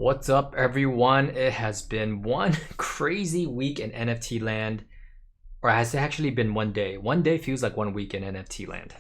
What's up, everyone? It has been one crazy week in NFT land, or has it actually been one day? One day feels like 1 week in NFT land.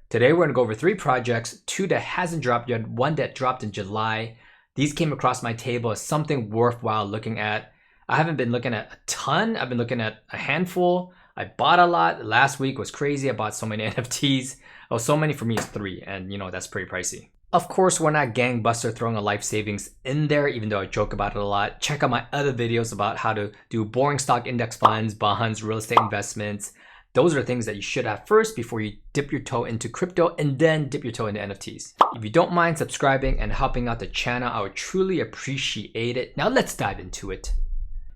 Today we're gonna go over 3 projects, 2 that hasn't dropped yet, 1 that dropped in July. These came across my table as something worthwhile looking at. I haven't been looking at a ton, I've been looking at a handful. I bought a lot. Last week was crazy. I bought so many NFTs. Oh, so many for me is 3, and that's pretty pricey. Of course, we're not gangbuster throwing a life savings in there, even though I joke about it a lot. Check out my other videos about how to do boring stock index funds, bonds, real estate investments. Those are things that you should have first before you dip your toe into crypto and then dip your toe into NFTs. If you don't mind subscribing and helping out the channel, I would truly appreciate it. Now let's dive into it.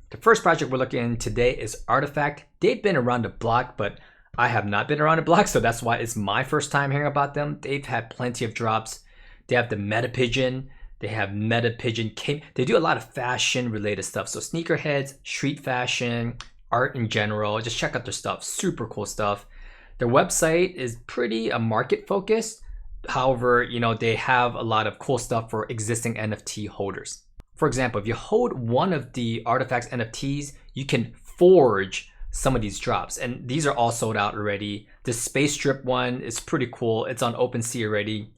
The first project we're looking at today is Artifact. They've been around the block, but I have not been around the block, so that's why it's my first time hearing about them. They've had plenty of drops. They have the Meta Pigeon. They have Meta Pigeon Cape. They do a lot of fashion related stuff. So sneakerheads, street fashion, art in general. Just check out their stuff. Super cool stuff. Their website is pretty market focused. However, they have a lot of cool stuff for existing NFT holders. For example, if you hold one of the Artifacts NFTs, you can forge some of these drops, and these are all sold out already. The Space Strip one is pretty cool. It's on OpenSea already.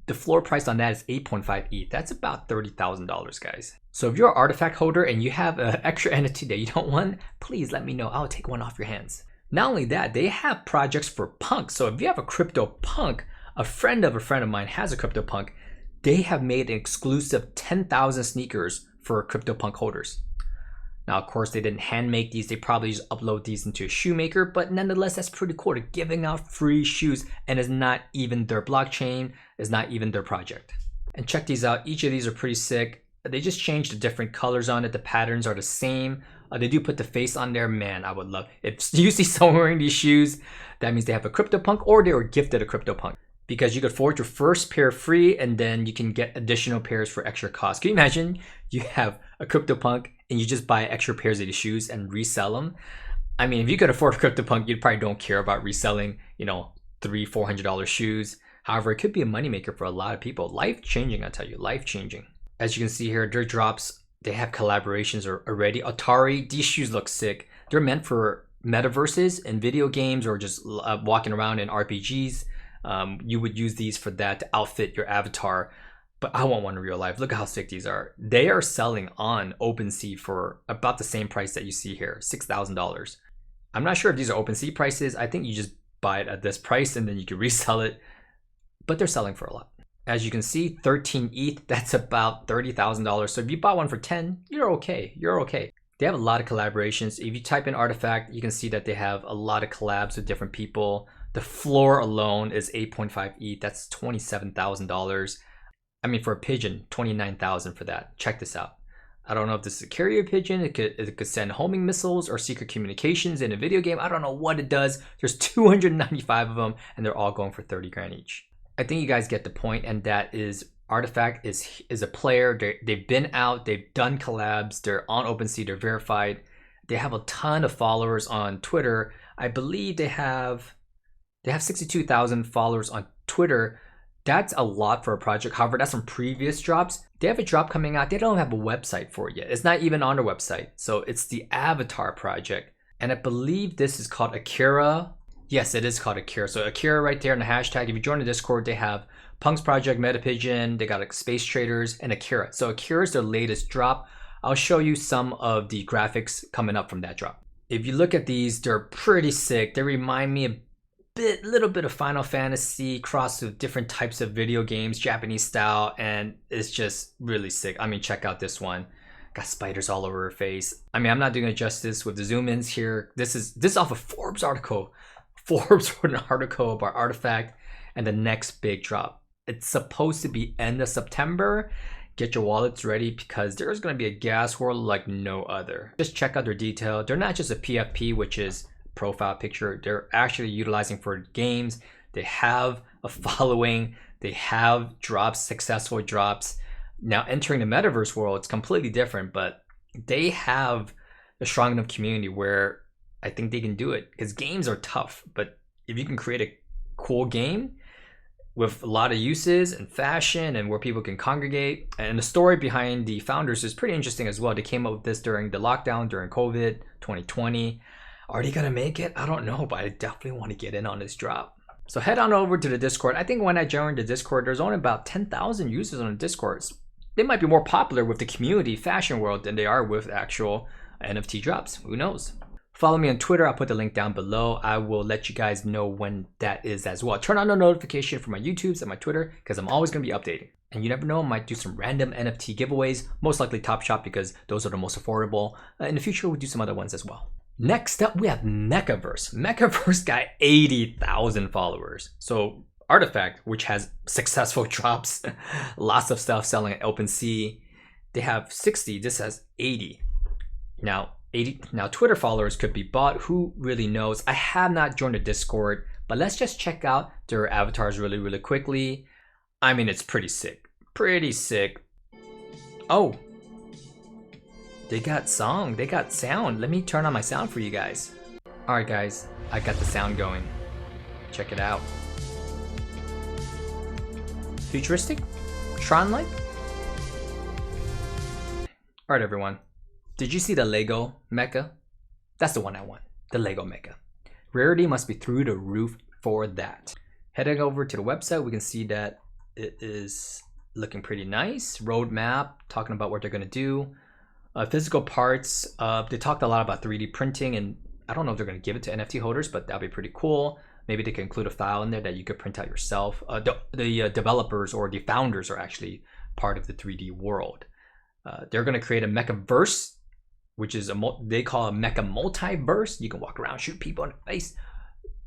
The floor price on that is 8.5 ETH. That's about $30,000, guys. So if you're an Artifact holder and you have an extra NFT that you don't want, please let me know. I'll take one off your hands. Not only that, they have projects for punk. So if you have a crypto punk, a friend of mine has a crypto punk, they have made an exclusive 10,000 sneakers for CryptoPunk holders. Now, of course, they didn't hand make these. They probably just upload these into a shoemaker, but nonetheless, that's pretty cool. They're giving out free shoes, and it's not even their blockchain. It's not even their project. And check these out. Each of these are pretty sick. They just changed the different colors on it. The patterns are the same. They do put the face on there. Man, I would love. If you see someone wearing these shoes, that means they have a CryptoPunk or they were gifted a CryptoPunk. Because you could forge your first pair free and then you can get additional pairs for extra cost. Can you imagine you have a CryptoPunk and you just buy extra pairs of these shoes and resell them? I mean, if you could afford a CryptoPunk, you probably don't care about reselling, $300-400 shoes. However, it could be a moneymaker for a lot of people. Life-changing, I tell you, life-changing. As you can see here, their drops, they have collaborations already. Atari, these shoes look sick. They're meant for metaverses and video games or just walking around in RPGs. You would use these for that to outfit your avatar, but I want one in real life. Look at how sick these are. They are selling on OpenSea for about the same price that you see here, $6,000. I'm not sure if these are OpenSea prices. I think you just buy it at this price and then you can resell it, but they're selling for a lot. As you can see, 13 ETH, that's about $30,000. So if you bought one for 10, you're okay. You're okay. They have a lot of collaborations. If you type in Artifact, you can see that they have a lot of collabs with different people. The floor alone is 8.5 ETH. That's $27,000. I mean, for a pigeon, $29,000 for that. Check this out. I don't know if this is a carrier pigeon. It could send homing missiles or secret communications in a video game. I don't know what it does. There's 295 of them, and they're all going for 30 grand each. I think you guys get the point, and that is Artifact is a player. They've been out. They've done collabs. They're on OpenSea. They're verified. They have a ton of followers on Twitter. I believe they have 62,000 followers on Twitter. That's a lot for a project. However, that's from previous drops. They have a drop coming out. They don't have a website for it yet. It's not even on their website. So it's the Avatar project. And I believe this is called Akira. Yes, it is called Akira. So Akira right there in the hashtag. If you join the Discord, they have Punk's project, Meta Pigeon. They got Space Traders and Akira. So Akira is their latest drop. I'll show you some of the graphics coming up from that drop. If you look at these, they're pretty sick. They remind me a little bit of Final Fantasy crossed with different types of video games, Japanese style, and it's just really sick. I mean, check out this one. Got spiders all over her face. I mean, I'm not doing it justice with the zoom ins here. This is off a Forbes article. Forbes wrote an article about Artifact and the next big drop. It's supposed to be end of September. Get your wallets ready because there's going to be a gas war like no other. Just check out their detail. They're not just a PFP, which is profile picture. They're actually utilizing for games. They have a following. They have drops, successful drops. Now entering the metaverse world, it's completely different, but they have a strong enough community where I think they can do it because games are tough. But if you can create a cool game with a lot of uses and fashion and where people can congregate. And the story behind the founders is pretty interesting as well. They came up with this during the lockdown, during COVID 2020. Are they gonna make it? I don't know, but I definitely want to get in on this drop. So head on over to the Discord. I think when I joined the Discord, there's only about 10,000 users on the Discord. They might be more popular with the community fashion world than they are with actual NFT drops. Who knows? Follow me on Twitter. I'll put the link down below. I will let you guys know when that is as well. Turn on the notification for my YouTubes and my Twitter because I'm always going to be updating. And you never know, I might do some random NFT giveaways, most likely Top Shop because those are the most affordable. In the future, we'll do some other ones as well. Next up, we have Mekaverse. Mekaverse got 80,000 followers. So Artifact, which has successful drops, lots of stuff selling at OpenSea, they have 60. This has 80. Now, Twitter followers could be bought. Who really knows? I have not joined the Discord, but let's just check out their avatars really quickly. I mean, it's pretty sick. Pretty sick. Oh, they got song. They got sound. Let me turn on my sound for you guys. All right, guys, I got the sound going. Check it out. Futuristic? Tron-like? All right, everyone. Did you see the Lego mecha? That's the one I want, the Lego mecha. Rarity must be through the roof for that. Heading over to the website, we can see that it is looking pretty nice. Roadmap, talking about what they're gonna do. Physical parts, they talked a lot about 3D printing, and I don't know if they're gonna give it to NFT holders, but that'd be pretty cool. Maybe they can include a file in there that you could print out yourself. The developers or the founders are actually part of the 3D world. They're gonna create a Mekaverse, which is they call a mecha multiverse. You can walk around, shoot people in the face,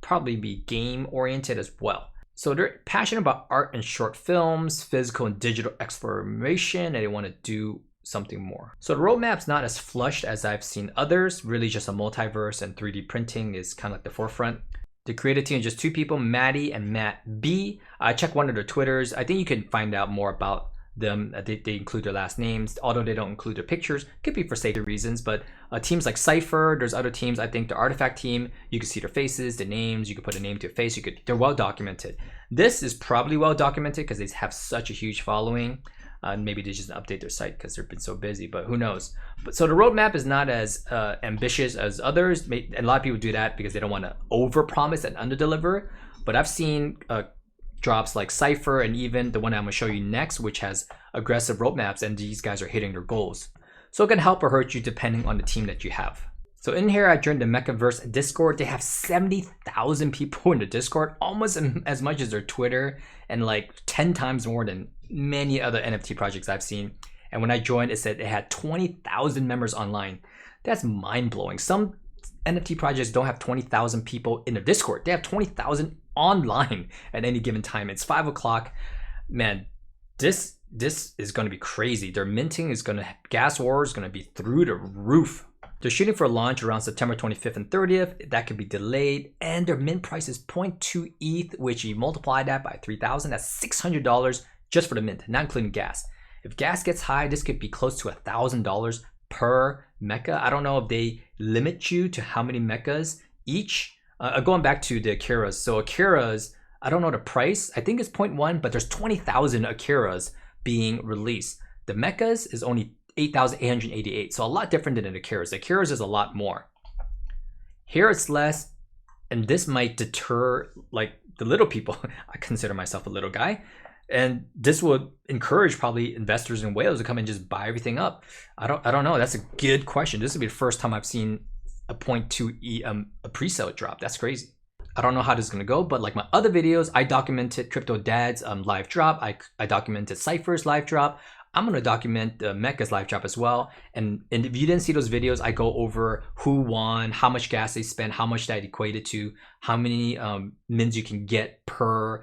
probably be game oriented as well. So they're passionate about art and short films, physical and digital exploration, and they want to do something more. So the roadmap's not as flushed as I've seen others, really just a multiverse, and 3D printing is kind of like the forefront. The creative team is just 2 people, Maddie and Matt B. I checked one of their Twitters. I think you can find out more about them. They include their last names, although they don't include their pictures. Could be for safety reasons, but teams like Cypher, there's other teams. I think the Artifact team, you can see their faces, the names, you could put a name to a face, they're well documented. This is probably well documented because they have such a huge following. Maybe they just update their site because they've been so busy, but who knows. But so the roadmap is not as ambitious as others, and a lot of people do that because they don't want to overpromise and underdeliver. But I've seen drops like Cypher and even the one I'm going to show you next, which has aggressive roadmaps, and these guys are hitting their goals. So it can help or hurt you depending on the team that you have. So in here, I joined the Mekaverse Discord. They have 70,000 people in the Discord, almost as much as their Twitter, and like 10 times more than many other NFT projects I've seen. And when I joined, it said it had 20,000 members online. That's mind-blowing. Some NFT projects don't have 20,000 people in their Discord. They have 20,000 online at any given time. It's 5 o'clock. Man, this is going to be crazy. Their minting is going to, gas war is going to be through the roof. They're shooting for a launch around September 25th and 30th. That could be delayed. And their mint price is 0.2 ETH, which you multiply that by 3,000. That's $600 just for the mint, not including gas. If gas gets high, this could be close to $1,000 per mecha. I don't know if they limit you to how many mechas each. Going back to the Akiras. So Akiras, I don't know the price. I think it's 0.1, but there's 20,000 Akiras being released. The mechas is only 8,888. So a lot different than the Akiras. The Akiras is a lot more. Here it's less, and this might deter like the little people. I consider myself a little guy. And this would encourage probably investors in whales to come and just buy everything up. I don't know. That's a good question. This would be the first time I've seen a 0.2 a pre-sale drop. That's crazy. I don't know how this is gonna go, but like my other videos, I documented Crypto Dad's live drop. I documented Cypher's live drop. I'm gonna document the Mecha's live drop as well. And if you didn't see those videos, I go over who won, how much gas they spent, how much that equated to, how many mins you can get per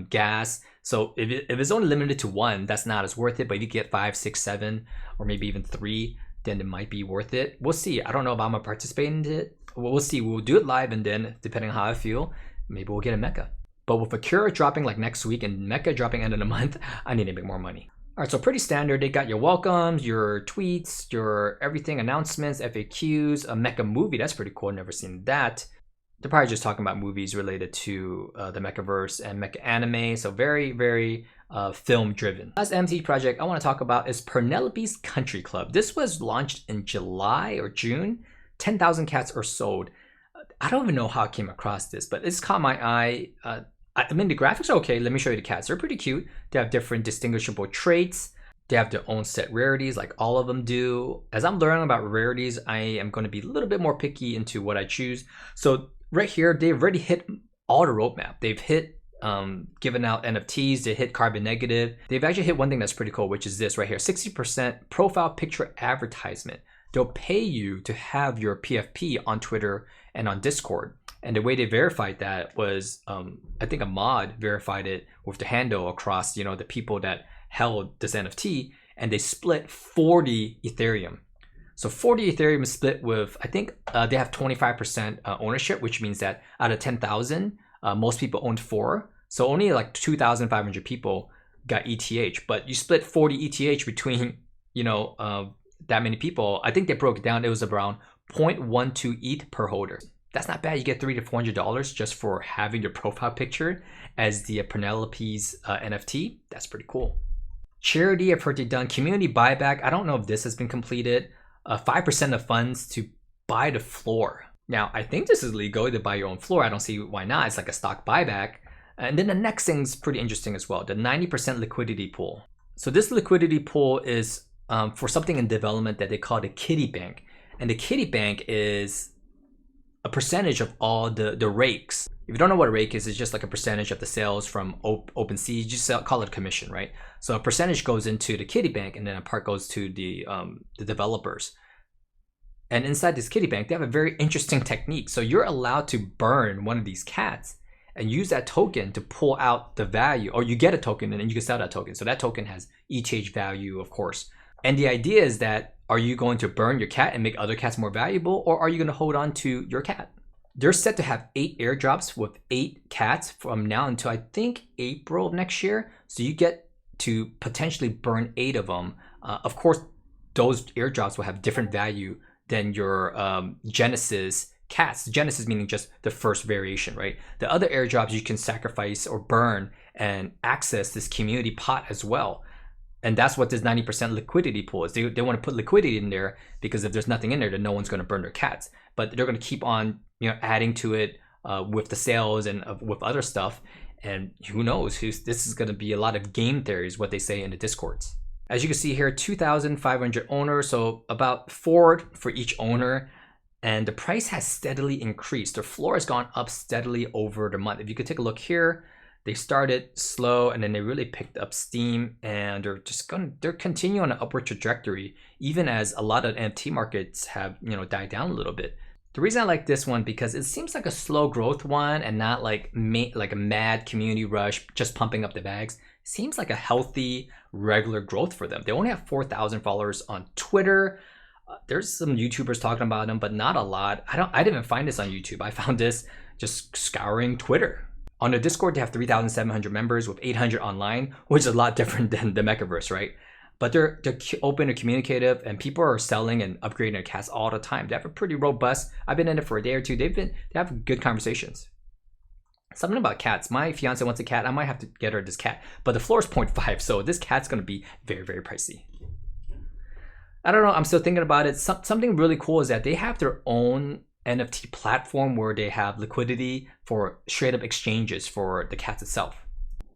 gas. So if it's only limited to 1, that's not as worth it. But if you get 5, 6, 7, or maybe even 3, then it might be worth it. We'll see. I don't know if I'm gonna participate in it. We'll see. We'll do it live, and then depending on how I feel, maybe we'll get a Mecha. But with Akira dropping like next week and Mecha dropping end of the month, I need to make more money. All right, so pretty standard. They got your welcomes, your tweets, your everything, announcements, FAQs, a Mecha movie. That's pretty cool. Never seen that. They're probably just talking about movies related to the Mekaverse and mecha anime. So very, very film driven. Last NFT project I want to talk about is Purrnelopes Country Club. This was launched in July or June. 10,000 cats are sold. I don't even know how I came across this, but it's caught my eye. I mean, the graphics are okay. Let me show you the cats. They're pretty cute. They have different distinguishable traits. They have their own set rarities, like all of them do. As I'm learning about rarities, I am going to be a little bit more picky into what I choose. So right here, they've already hit all the roadmap. They've hit given out NFTs, they hit carbon negative. They've actually hit one thing that's pretty cool, which is this right here, 60% profile picture advertisement. They'll pay you to have your PFP on Twitter and on Discord. And the way they verified that was, I think a mod verified it with the handle across, you know, the people that held this NFT, and they split 40 Ethereum. So 40 Ethereum is split with, I think they have 25% ownership, which means that out of 10,000, most people owned 4. So only like 2,500 people got ETH, but you split 40 ETH between, you know, that many people. I think they broke it down. It was around 0.12 ETH per holder. That's not bad. You get $300 to $400 just for having your profile picture as the Purrnelopes NFT. That's pretty cool. Charity, I've heard they've done. Community buyback, I don't know if this has been completed. 5% of funds to buy the floor. Now, I think this is legal to buy your own floor. I don't see why not. It's like a stock buyback. And then the next thing's pretty interesting as well. The 90% liquidity pool. So this liquidity pool is for something in development that they call the kitty bank. And the kitty bank is a percentage of all the rakes. If you don't know what a rake is, it's just like a percentage of the sales from OpenSea. You just call it a commission, right? So a percentage goes into the kitty bank, and then a part goes to the developers. And inside this kitty bank, they have a very interesting technique. So you're allowed to burn one of these cats and use that token to pull out the value, or you get a token and then you can sell that token. So that token has ETH value, of course. And the idea is that, are you going to burn your cat and make other cats more valuable, or are you going to hold on to your cat? They're set to have 8 airdrops with 8 cats from now until I think April of next year. So you get to potentially burn 8 of them. Of course, those airdrops will have different value than your Genesis cats. Genesis meaning just the first variation, right? The other airdrops you can sacrifice or burn and access this community pot as well. And that's what this 90% liquidity pool is. They want to put liquidity in there because if there's nothing in there, then no one's going to burn their cats. But they're going to keep on, you know, adding to it with the sales and with other stuff. And who knows? This is going to be a lot of game theories, what they say in the Discords. As you can see here, 2,500 owners, so about 4 for each owner. And the price has steadily increased. The floor has gone up steadily over the month. If you could take a look here, they started slow and then they really picked up steam, and they're continuing on an upward trajectory, even as a lot of NFT markets have, you know, died down a little bit. The reason I like this one because it seems like a slow growth one and not like a mad community rush just pumping up the bags. It seems like a healthy, regular growth for them. They only have 4,000 followers on Twitter. There's some YouTubers talking about them, but not a lot. I didn't even find this on YouTube. I found this just scouring Twitter. On the Discord, they have 3,700 members with 800 online, which is a lot different than the Mekaverse, right? But they're open and communicative, and people are selling and upgrading their cats all the time. They have a pretty robust. I've been in it for a day or two. They have good conversations. Something about cats. My fiance wants a cat. I might have to get her this cat, but the floor is 0.5, so this cat's gonna be very, very pricey. I don't know. I'm still thinking about it. Something really cool is that they have their own NFT platform where they have liquidity for straight up exchanges for the cats itself.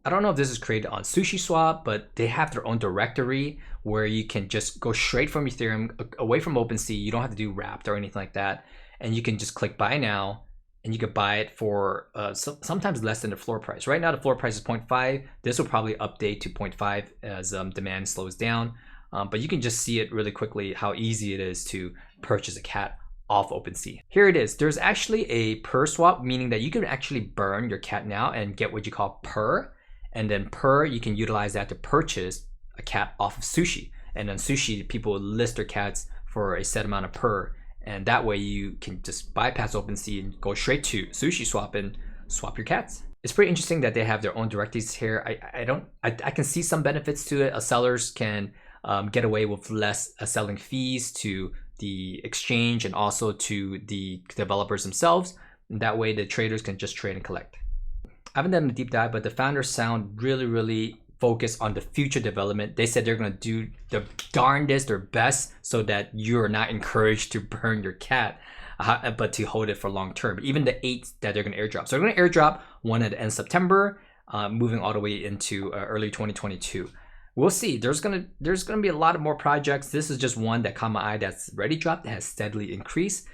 I don't know if this is created on SushiSwap, but they have their own directory where you can just go straight from Ethereum away from OpenSea. You don't have to do wrapped or anything like that. And you can just click buy now and you could buy it for sometimes less than the floor price. Right now, the floor price is 0.5. This will probably update to 0.5 as demand slows down. But you can just see it really quickly how easy it is to purchase a cat off OpenSea. Here it is. There's actually a Purr swap, meaning that you can actually burn your cat now and get what you call Purr. And then Purr, you can utilize that to purchase a cat off of Sushi. And on Sushi, people list their cats for a set amount of Purr. And that way you can just bypass OpenSea and go straight to Sushi Swap and swap your cats. It's pretty interesting that they have their own directories here. I can see some benefits to it. Sellers can get away with less selling fees to the exchange and also to the developers themselves. And that way the traders can just trade and collect. I haven't done a deep dive, but the founders sound really focused on the future development. They said they're going to do the darndest, their best, so that you're not encouraged to burn your cat, but to hold it for long term. Even the 8 that they're going to airdrop. So they're going to airdrop one at the end of September, moving all the way into early 2022. We'll see. There's gonna be a lot of more projects. This is just one that caught my eye that's already dropped, that has steadily increased.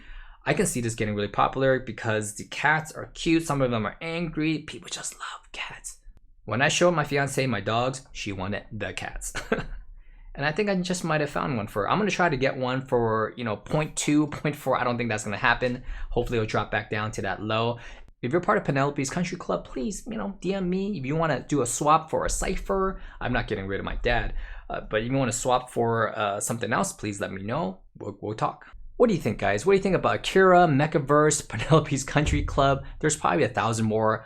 I can see this getting really popular because the cats are cute. Some of them are angry. People just love cats. When I showed my fiance my dogs, she wanted the cats. And I think I just might have found one for her. I'm going to try to get one for, 0.2, 0.4. I don't think that's going to happen. Hopefully it'll drop back down to that low. If you're part of Purrnelopes Country Club, please, DM me. If you want to do a swap for a cipher, I'm not getting rid of my dad. But if you want to swap for something else, please let me know. We'll talk. What do you think, guys? What do you think about Akira, Mekaverse, Purrnelopes Country Club? There's probably 1,000 more.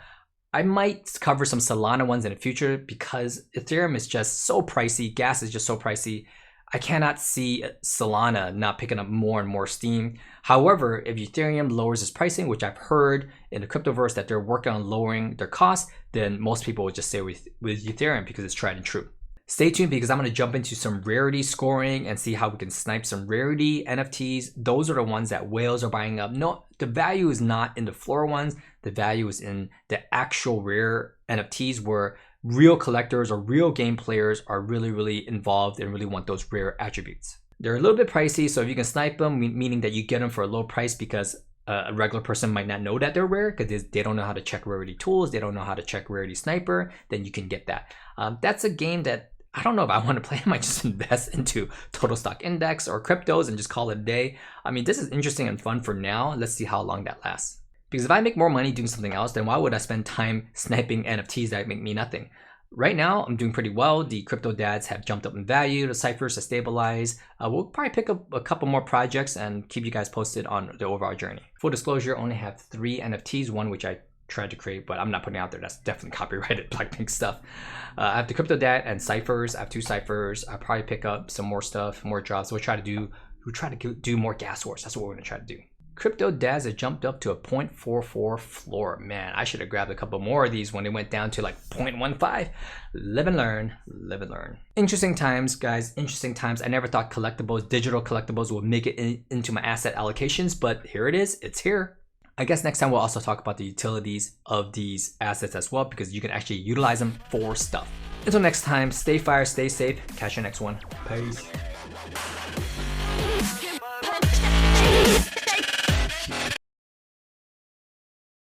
I might cover some Solana ones in the future because Ethereum is just so pricey. Gas is just so pricey. I cannot see Solana not picking up more and more steam. However, if Ethereum lowers its pricing, which I've heard in the cryptoverse that they're working on lowering their costs, then most people will just stay with Ethereum because it's tried and true. Stay tuned because I'm going to jump into some rarity scoring and see how we can snipe some rarity NFTs. Those are the ones that whales are buying up. No, the value is not in the floor ones. The value is in the actual rare NFTs where real collectors or real game players are really involved and really want those rare attributes. They're a little bit pricey, so if you can snipe them, meaning that you get them for a low price because a regular person might not know that they're rare because they don't know how to check rarity tools, they don't know how to check rarity sniper, then you can get that. That's a game that I don't know if I want to play. I might just invest into total stock index or cryptos and just call it a day. I mean, this is interesting and fun for now. Let's see how long that lasts. Because if I make more money doing something else, then why would I spend time sniping NFTs that make me nothing? Right now, I'm doing pretty well. The crypto dads have jumped up in value. The ciphers have stabilized. We'll probably pick up a couple more projects and keep you guys posted on the overall journey. Full disclosure, I only have 3 NFTs, one which I tried to create, but I'm not putting it out there. That's definitely copyrighted Blackpink stuff. I have the crypto dad and ciphers. I have 2 ciphers. I'll probably pick up some more stuff, more drops. We'll try to do more gas wars. That's what we're gonna try to do. Crypto dads have jumped up to a 0.44 floor. Man, I should have grabbed a couple more of these when they went down to like 0.15. Live and learn, live and learn. Interesting times, guys, interesting times. I never thought collectibles, digital collectibles would make it into my asset allocations, but here it is, it's here. I guess next time we'll also talk about the utilities of these assets as well because you can actually utilize them for stuff. Until next time, stay fire, stay safe. Catch you next one. Peace.